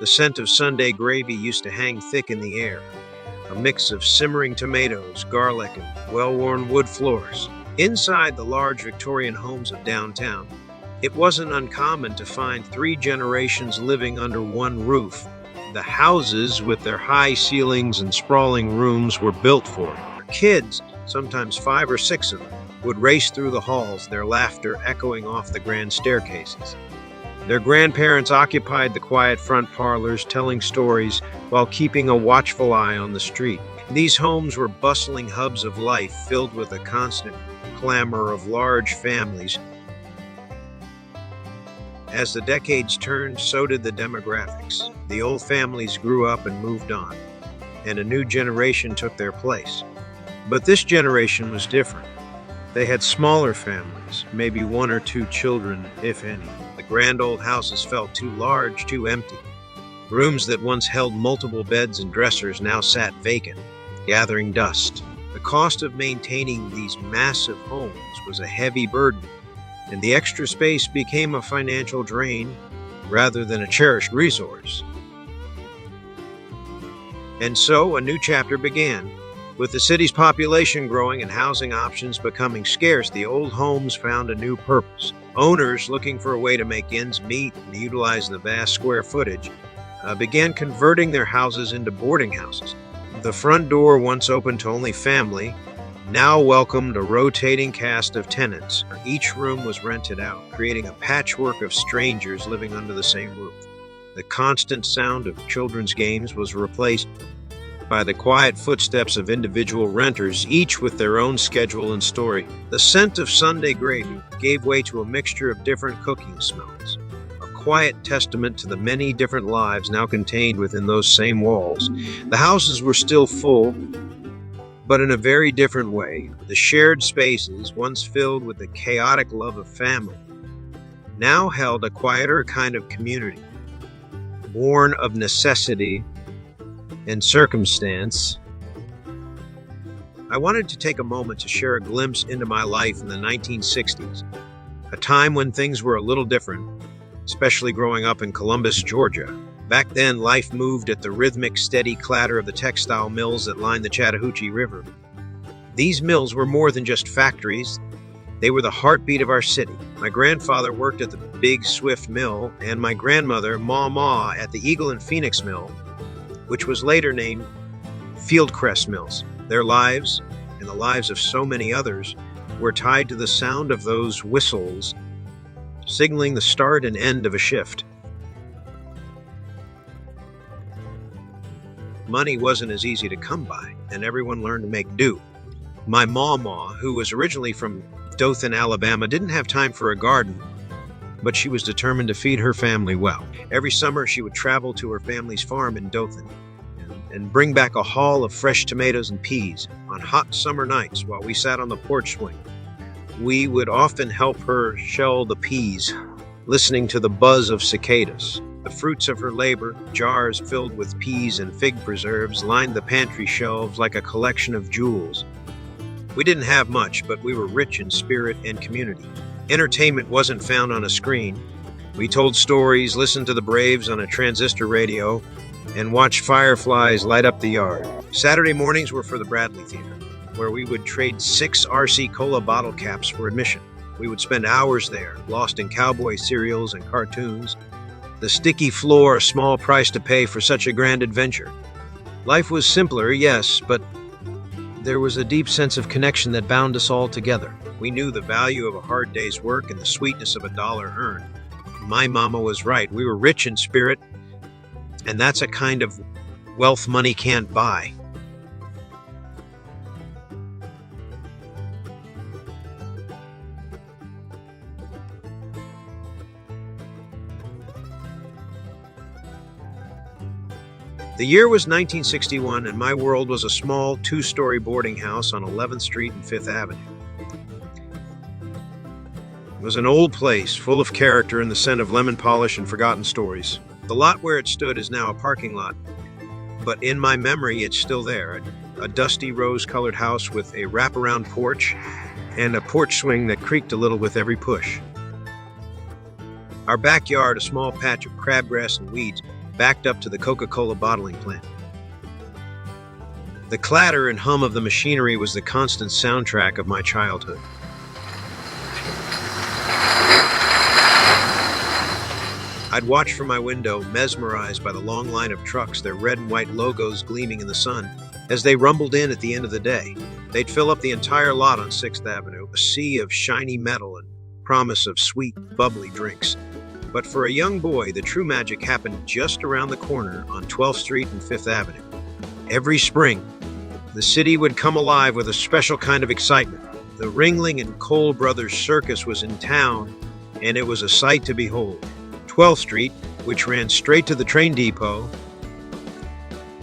The scent of Sunday gravy used to hang thick in the air, a mix of simmering tomatoes, garlic, and well-worn wood floors. Inside the large Victorian homes of downtown, it wasn't uncommon to find 3 generations living under one roof. The houses, with their high ceilings and sprawling rooms, were built for it. Kids, sometimes 5 or 6 of them, would race through the halls, their laughter echoing off the grand staircases. Their grandparents occupied the quiet front parlors, telling stories while keeping a watchful eye on the street. These homes were bustling hubs of life, filled with a constant clamor of large families. As the decades turned, so did the demographics. The old families grew up and moved on, and a new generation took their place. But this generation was different. They had smaller families, maybe 1 or 2 children, if any. The grand old houses felt too large, too empty. Rooms that once held multiple beds and dressers now sat vacant, gathering dust. The cost of maintaining these massive homes was a heavy burden, and the extra space became a financial drain rather than a cherished resource. And so a new chapter began. With the city's population growing and housing options becoming scarce, the old homes found a new purpose. Owners, looking for a way to make ends meet and utilize the vast square footage, began converting their houses into boarding houses. The front door, once open to only family, now welcomed a rotating cast of tenants. Each room was rented out, creating a patchwork of strangers living under the same roof. The constant sound of children's games was replaced by the quiet footsteps of individual renters, each with their own schedule and story. The scent of Sunday gravy gave way to a mixture of different cooking smells, a quiet testament to the many different lives now contained within those same walls. The houses were still full, but in a very different way. The shared spaces, once filled with the chaotic love of family, now held a quieter kind of community, born of necessity and circumstance. I wanted to take a moment to share a glimpse into my life in the 1960s, a time when things were a little different, especially growing up in Columbus, Georgia. Back then, life moved at the rhythmic, steady clatter of the textile mills that lined the Chattahoochee River. These mills were more than just factories. They were the heartbeat of our city. My grandfather worked at the Big Swift Mill, and my grandmother, Ma, at the Eagle and Phoenix Mill, which was later named Fieldcrest Mills. Their lives, and the lives of so many others, were tied to the sound of those whistles, signaling the start and end of a shift. Money wasn't as easy to come by, and everyone learned to make do. My Ma, who was originally from Dothan, Alabama, didn't have time for a garden, but she was determined to feed her family well. Every summer, she would travel to her family's farm in Dothan and bring back a haul of fresh tomatoes and peas. On hot summer nights, while we sat on the porch swing, we would often help her shell the peas, listening to the buzz of cicadas. The fruits of her labor, jars filled with peas and fig preserves, lined the pantry shelves like a collection of jewels. We didn't have much, but we were rich in spirit and community. Entertainment wasn't found on a screen. We told stories, listened to the Braves on a transistor radio, and watched fireflies light up the yard. Saturday mornings were for the Bradley Theater, where we would trade 6 RC Cola bottle caps for admission. We would spend hours there, lost in cowboy serials and cartoons. The sticky floor, a small price to pay for such a grand adventure. Life was simpler, yes, but there was a deep sense of connection that bound us all together. We knew the value of a hard day's work and the sweetness of a dollar earned. My mama was right. We were rich in spirit, and that's a kind of wealth money can't buy. The year was 1961, and my world was a small 2-story boarding house on 11th Street and 5th Avenue. It was an old place, full of character and the scent of lemon polish and forgotten stories. The lot where it stood is now a parking lot, but in my memory it's still there, a dusty rose-colored house with a wraparound porch and a porch swing that creaked a little with every push. Our backyard, a small patch of crabgrass and weeds, backed up to the Coca-Cola bottling plant. The clatter and hum of the machinery was the constant soundtrack of my childhood. I'd watch from my window, mesmerized by the long line of trucks, their red and white logos gleaming in the sun, as they rumbled in at the end of the day. They'd fill up the entire lot on 6th Avenue, a sea of shiny metal and promise of sweet, bubbly drinks. But for a young boy, the true magic happened just around the corner on 12th Street and 5th Avenue. Every spring, the city would come alive with a special kind of excitement. The Ringling and Cole Brothers Circus was in town, and it was a sight to behold. 12th Street, which ran straight to the train depot,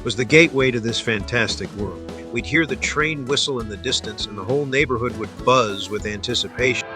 was the gateway to this fantastic world. We'd hear the train whistle in the distance, and the whole neighborhood would buzz with anticipation.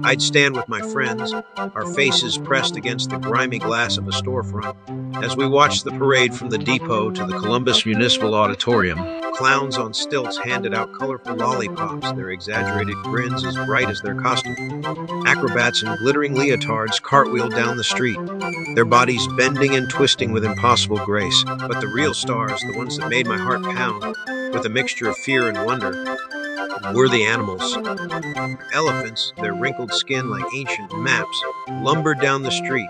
I'd stand with my friends, our faces pressed against the grimy glass of a storefront, as we watched the parade from the depot to the Columbus Municipal Auditorium. Clowns on stilts handed out colorful lollipops, their exaggerated grins as bright as their costume. Acrobats in glittering leotards cartwheeled down the street, their bodies bending and twisting with impossible grace. But the real stars, the ones that made my heart pound with a mixture of fear and wonder, were the animals. Elephants, their wrinkled skin like ancient maps, lumbered down the street,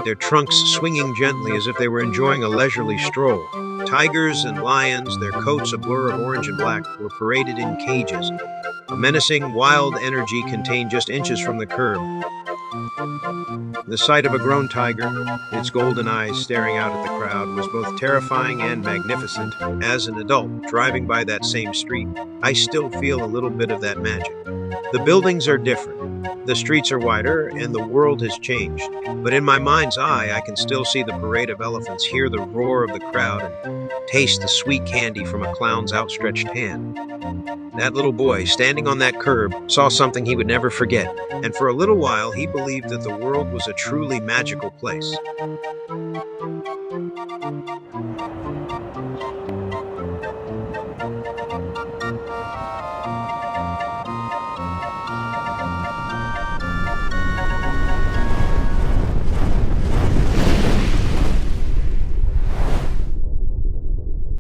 their trunks swinging gently as if they were enjoying a leisurely stroll. Tigers and lions, their coats a blur of orange and black, were paraded in cages, a menacing, wild energy contained just inches from the curb. The sight of a grown tiger, its golden eyes staring out at the crowd, was both terrifying and magnificent. As an adult, driving by that same street, I still feel a little bit of that magic. The buildings are different, the streets are wider, and the world has changed. But in my mind's eye, I can still see the parade of elephants, hear the roar of the crowd, and taste the sweet candy from a clown's outstretched hand. That little boy, standing on that curb, saw something he would never forget, and for a little while he believed that the world was a truly magical place.